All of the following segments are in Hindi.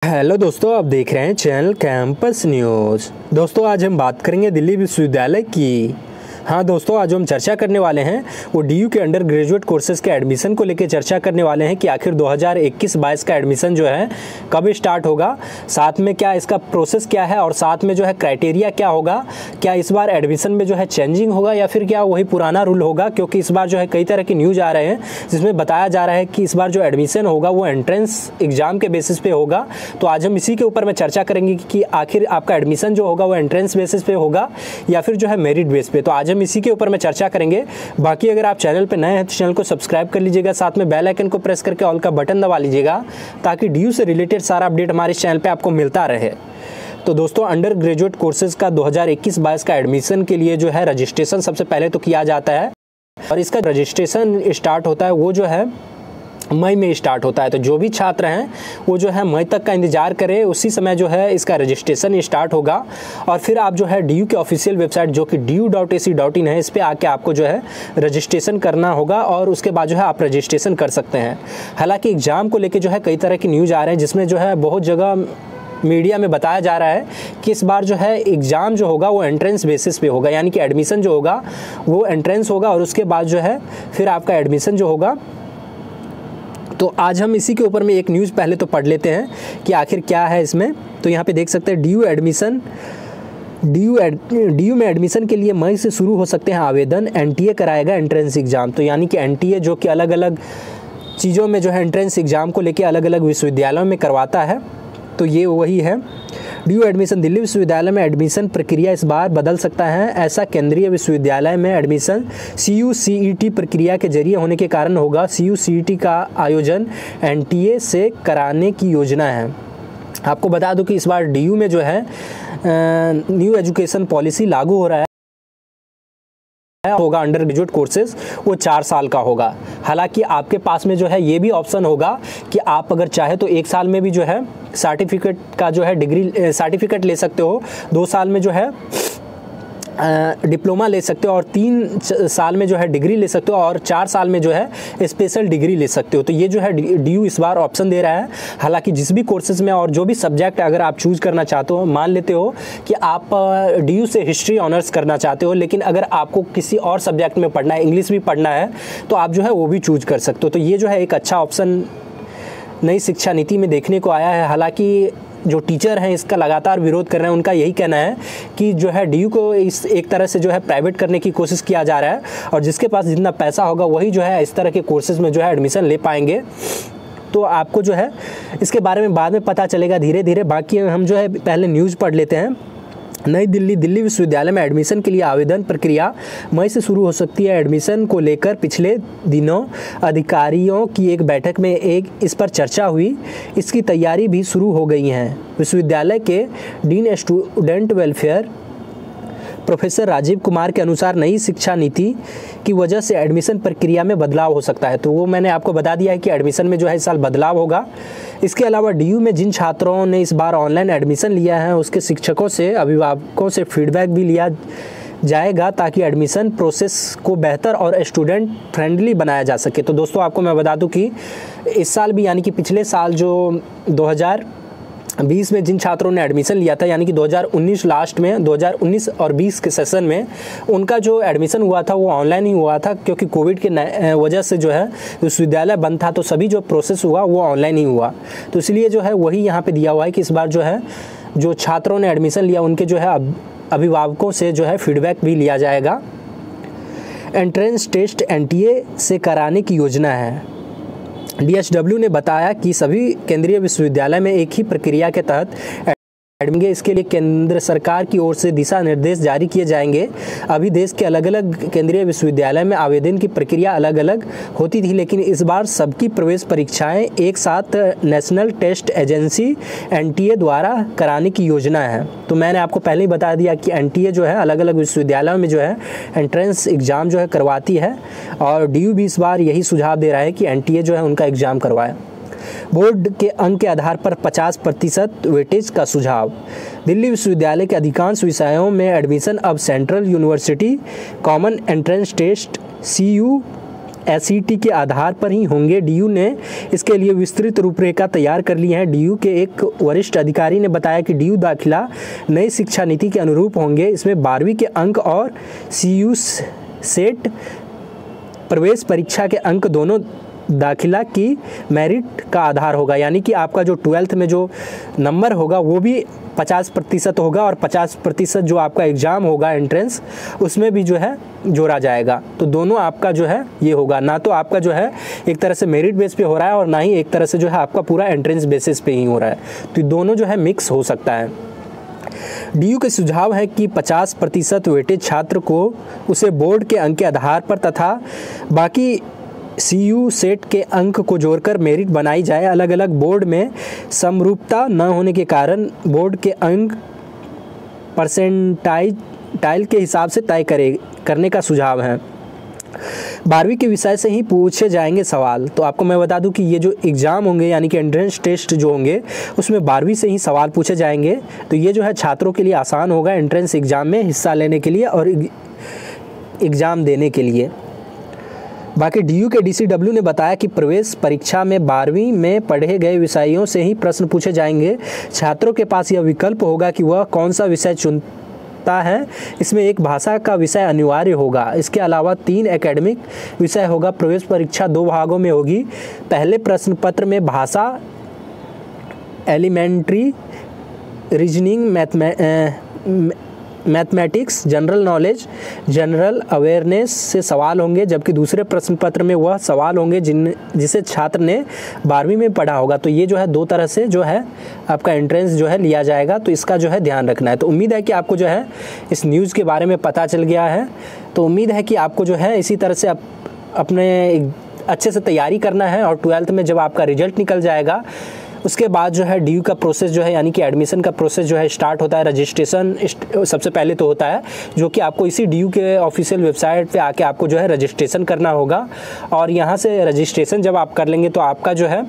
हेलो दोस्तों, आप देख रहे हैं चैनल कैंपस न्यूज़। दोस्तों आज हम बात करेंगे दिल्ली विश्वविद्यालय की। हाँ दोस्तों, आज हम चर्चा करने वाले हैं वो डीयू के अंडर ग्रेजुएट कोर्सेज़ के एडमिशन को लेकर चर्चा करने वाले हैं कि आखिर 2021-22 का एडमिशन जो है कब स्टार्ट होगा, साथ में क्या इसका प्रोसेस क्या है और साथ में जो है क्राइटेरिया क्या होगा। क्या इस बार एडमिशन में जो है चेंजिंग होगा या फिर क्या वही पुराना रूल होगा, क्योंकि इस बार जो है कई तरह की न्यूज़ आ रहे हैं जिसमें बताया जा रहा है कि इस बार जो एडमिशन होगा वो एंट्रेंस एग्ज़ाम के बेसिस पे होगा। तो आज हम इसी के ऊपर में चर्चा करेंगे कि आखिर आपका एडमिशन जो होगा वो एंट्रेंस बेसिस पे होगा या फिर जो है मेरिट बेस पे। तो आज हम इसी के ऊपर में चर्चा करेंगे। बाकी अगर आप चैनल पे नए हैं तो चैनल को सब्सक्राइब कर लीजिएगा, साथ में बेल आइकन को प्रेस करके ऑल का बटन दबा लीजिएगा ताकि डीयू से रिलेटेड सारा अपडेट हमारे चैनल पे आपको मिलता रहे। तो दोस्तों अंडर ग्रेजुएट कोर्सेज का 2021-22 का एडमिशन के लिए जो है रजिस्ट्रेशन सबसे पहले तो किया जाता है और इसका रजिस्ट्रेशन स्टार्ट होता है वो जो है मई में स्टार्ट होता है। तो जो भी छात्र हैं वो जो है मई तक का इंतज़ार करें, उसी समय जो है इसका रजिस्ट्रेशन स्टार्ट होगा और फिर आप जो है डीयू के ऑफिशियल वेबसाइट जो कि du.ac.in है, इस पर आके आपको जो है रजिस्ट्रेशन करना होगा और उसके बाद जो है आप रजिस्ट्रेशन कर सकते हैं। हालांकि एग्ज़ाम को लेकर जो है कई तरह की न्यूज़ आ रहे हैं जिसमें जो है बहुत जगह मीडिया में बताया जा रहा है कि इस बार जो है एग्ज़ाम जो होगा वो एंट्रेंस बेसिस पे होगा, यानी कि एडमिशन जो होगा वो एंट्रेंस होगा और उसके बाद जो है फिर आपका एडमिशन जो होगा। तो आज हम इसी के ऊपर में एक न्यूज़ पहले तो पढ़ लेते हैं कि आखिर क्या है इसमें। तो यहाँ पे देख सकते हैं डीयू में एडमिशन के लिए मई से शुरू हो सकते हैं आवेदन। एनटीए कराएगा एंट्रेंस एग्ज़ाम। तो यानी कि एनटीए जो कि अलग अलग चीज़ों में जो है एंट्रेंस एग्ज़ाम को लेकर अलग अलग विश्वविद्यालयों में करवाता है, तो ये वही है। डीयू एडमिशन दिल्ली विश्वविद्यालय में एडमिशन प्रक्रिया इस बार बदल सकता है। ऐसा केंद्रीय विश्वविद्यालय में एडमिशन CUCET प्रक्रिया के जरिए होने के कारण होगा। CUCET का आयोजन एनटीए से कराने की योजना है। आपको बता दूं कि इस बार डीयू में जो है न्यू एजुकेशन पॉलिसी लागू हो रहा है होगा। अंडर ग्रेजुएट कोर्सेज वो 4 साल का होगा। हालांकि आपके पास में जो है ये भी ऑप्शन होगा कि आप अगर चाहे तो 1 साल में भी जो है सर्टिफिकेट का जो है डिग्री सर्टिफिकेट ले सकते हो, 2 साल में जो है डिप्लोमा ले सकते हो और 3 साल में जो है डिग्री ले सकते हो और 4 साल में जो है स्पेशल डिग्री ले सकते हो। तो ये जो है डीयू इस बार ऑप्शन दे रहा है। हालांकि जिस भी कोर्सेज में और जो भी सब्जेक्ट अगर आप चूज़ करना चाहते हो, मान लेते हो कि आप डीयू से हिस्ट्री ऑनर्स करना चाहते हो लेकिन अगर आपको किसी और सब्जेक्ट में पढ़ना है, इंग्लिश भी पढ़ना है, तो आप जो है वो भी चूज़ कर सकते हो। तो ये जो है एक अच्छा ऑप्शन नई शिक्षा नीति में देखने को आया है। हालांकि जो टीचर हैं इसका लगातार विरोध कर रहे हैं, उनका यही कहना है कि जो है डीयू को इस एक तरह से जो है प्राइवेट करने की कोशिश किया जा रहा है और जिसके पास जितना पैसा होगा वही जो है इस तरह के कोर्सेज़ में जो है एडमिशन ले पाएंगे। तो आपको जो है इसके बारे में बाद में पता चलेगा धीरे धीरे। बाकी हम जो है पहले न्यूज़ पढ़ लेते हैं। नई दिल्ली विश्वविद्यालय में एडमिशन के लिए आवेदन प्रक्रिया मई से शुरू हो सकती है। एडमिशन को लेकर पिछले दिनों अधिकारियों की एक बैठक में इस पर चर्चा हुई। इसकी तैयारी भी शुरू हो गई है। विश्वविद्यालय के dean student welfare professor Rajiv Kumar के अनुसार नई शिक्षा नीति की वजह से एडमिशन प्रक्रिया में बदलाव हो सकता है। तो वो मैंने आपको बता दिया है कि एडमिशन में जो है इस साल बदलाव होगा। इसके अलावा डीयू में जिन छात्रों ने इस बार ऑनलाइन एडमिशन लिया है उसके शिक्षकों से अभिभावकों से फीडबैक भी लिया जाएगा ताकि एडमिशन प्रोसेस को बेहतर और स्टूडेंट फ्रेंडली बनाया जा सके। तो दोस्तों आपको मैं बता दूं कि इस साल भी यानी कि पिछले साल जो 2020 में जिन छात्रों ने एडमिशन लिया था, यानी कि 2019 लास्ट में 2019 और 20 के सेशन में उनका जो एडमिशन हुआ था वो ऑनलाइन ही हुआ था, क्योंकि कोविड के वजह से जो है विश्वविद्यालय बंद था। तो सभी जो प्रोसेस हुआ वो ऑनलाइन ही हुआ। तो इसलिए जो है वही यहाँ पे दिया हुआ है कि इस बार जो है जो छात्रों ने एडमिशन लिया उनके जो है अभिभावकों से जो है फीडबैक भी लिया जाएगा। एंट्रेंस टेस्ट एनटीए से कराने की योजना है। DSW ने बताया कि सभी केंद्रीय विश्वविद्यालय में एक ही प्रक्रिया के तहत एडमिशन, इसके लिए केंद्र सरकार की ओर से दिशा निर्देश जारी किए जाएंगे। अभी देश के अलग अलग केंद्रीय विश्वविद्यालय में आवेदन की प्रक्रिया अलग अलग होती थी, लेकिन इस बार सबकी प्रवेश परीक्षाएं एक साथ नेशनल टेस्ट एजेंसी एनटीए द्वारा कराने की योजना है। तो मैंने आपको पहले ही बता दिया कि एनटीए जो है अलग अलग विश्वविद्यालयों में जो है एंट्रेंस एग्ज़ाम जो है करवाती है और डीयू भी इस बार यही सुझाव दे रहा है कि एनटीए जो है उनका एग्ज़ाम करवाए। बोर्ड के अंक के आधार पर 50% वेटेज का सुझाव। दिल्ली विश्वविद्यालय के अधिकांश विषयों में एडमिशन अब central university common entrance test CU SET के आधार पर ही होंगे। डीयू ने इसके लिए विस्तृत रूपरेखा तैयार कर ली है। डीयू के एक वरिष्ठ अधिकारी ने बताया कि डीयू दाखिला नई शिक्षा नीति के अनुरूप होंगे। इसमें 12वीं के अंक और सीयू सेट प्रवेश परीक्षा के अंक दोनों दाखिला की मेरिट का आधार होगा, यानी कि आपका जो 12th में जो नंबर होगा वो भी 50% होगा और 50% जो आपका एग्ज़ाम होगा एंट्रेंस उसमें भी जो है जोड़ा जाएगा। तो दोनों आपका जो है ये होगा, ना तो आपका जो है एक तरह से मेरिट बेस पे हो रहा है और ना ही एक तरह से जो है आपका पूरा एंट्रेंस बेसिस पे ही हो रहा है। तो दोनों जो है मिक्स हो सकता है। डीयू के सुझाव है कि 50% वेटेज छात्र को उसे बोर्ड के अंक के आधार पर तथा बाकी सीयू सेट के अंक को जोड़कर मेरिट बनाई जाए। अलग अलग बोर्ड में समरूपता न होने के कारण बोर्ड के अंक परसेंटाइल के हिसाब से तय करने का सुझाव है। 12वीं के विषय से ही पूछे जाएंगे सवाल। तो आपको मैं बता दूं कि ये जो एग्ज़ाम होंगे यानी कि एंट्रेंस टेस्ट जो होंगे उसमें 12वीं से ही सवाल पूछे जाएंगे। तो ये जो है छात्रों के लिए आसान होगा एंट्रेंस एग्ज़ाम में हिस्सा लेने के लिए और एग्ज़ाम देने के लिए। बाकी डीयू के डीसीडब्ल्यू ने बताया कि प्रवेश परीक्षा में 12वीं में पढ़े गए विषयों से ही प्रश्न पूछे जाएंगे। छात्रों के पास यह विकल्प होगा कि वह कौन सा विषय चुनता है। इसमें एक भाषा का विषय अनिवार्य होगा। इसके अलावा 3 एकेडमिक विषय होगा। प्रवेश परीक्षा 2 भागों में होगी। पहले प्रश्न पत्र में भाषा, elementary, reasoning, mathematics, general knowledge, general awareness से सवाल होंगे, जबकि दूसरे प्रश्न पत्र में वह सवाल होंगे जिसे छात्र ने 12वीं में पढ़ा होगा। तो ये जो है 2 तरह से जो है आपका एंट्रेंस जो है लिया जाएगा। तो इसका जो है ध्यान रखना है। तो उम्मीद है कि आपको जो है इस न्यूज़ के बारे में पता चल गया है। तो उम्मीद है कि आपको जो है इसी तरह से अपने अच्छे से तैयारी करना है और 12th में जब आपका रिजल्ट निकल जाएगा उसके बाद जो है डीयू का प्रोसेस जो है यानी कि एडमिशन का प्रोसेस जो है स्टार्ट होता है। रजिस्ट्रेशन सबसे पहले तो होता है जो कि आपको इसी डीयू के ऑफिशियल वेबसाइट पे आके आपको जो है रजिस्ट्रेशन करना होगा और यहाँ से रजिस्ट्रेशन जब आप कर लेंगे तो आपका जो है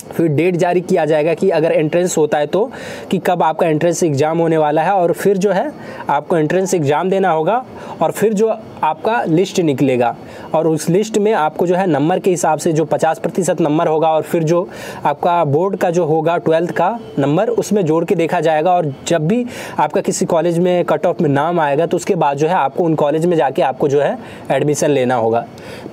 फिर डेट जारी किया जाएगा कि अगर एंट्रेंस होता है तो कि कब आपका एंट्रेंस एग्ज़ाम होने वाला है और फिर जो है आपको एंट्रेंस एग्ज़ाम देना होगा और फिर जो आपका लिस्ट निकलेगा और उस लिस्ट में आपको जो है नंबर के हिसाब से जो 50% नंबर होगा और फिर जो आपका बोर्ड का जो होगा 12th का नंबर उसमें जोड़ के देखा जाएगा और जब भी आपका किसी कॉलेज में कट ऑफ में नाम आएगा तो उसके बाद जो है आपको उन कॉलेज में जाके आपको जो है एडमिशन लेना होगा।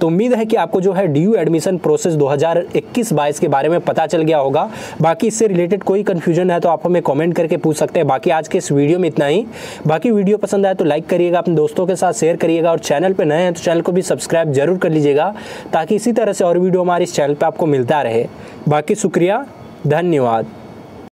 तो उम्मीद है कि आपको जो है डीयू एडमिशन प्रोसेस 2021-22 के बारे में पता चल गया होगा। बाकी इससे रिलेटेड कोई कन्फ्यूजन है तो आप हमें कमेंट करके पूछ सकते हैं। बाकी आज के इस वीडियो में इतना ही। बाकी वीडियो पसंद आए तो लाइक करिएगा, अपने दोस्तों के साथ शेयर करिएगा और चैनल पे नए हैं तो चैनल को भी सब्सक्राइब जरूर कर लीजिएगा ताकि इसी तरह से और वीडियो हमारे इस चैनल पे आपको मिलता रहे। बाकी शुक्रिया, धन्यवाद।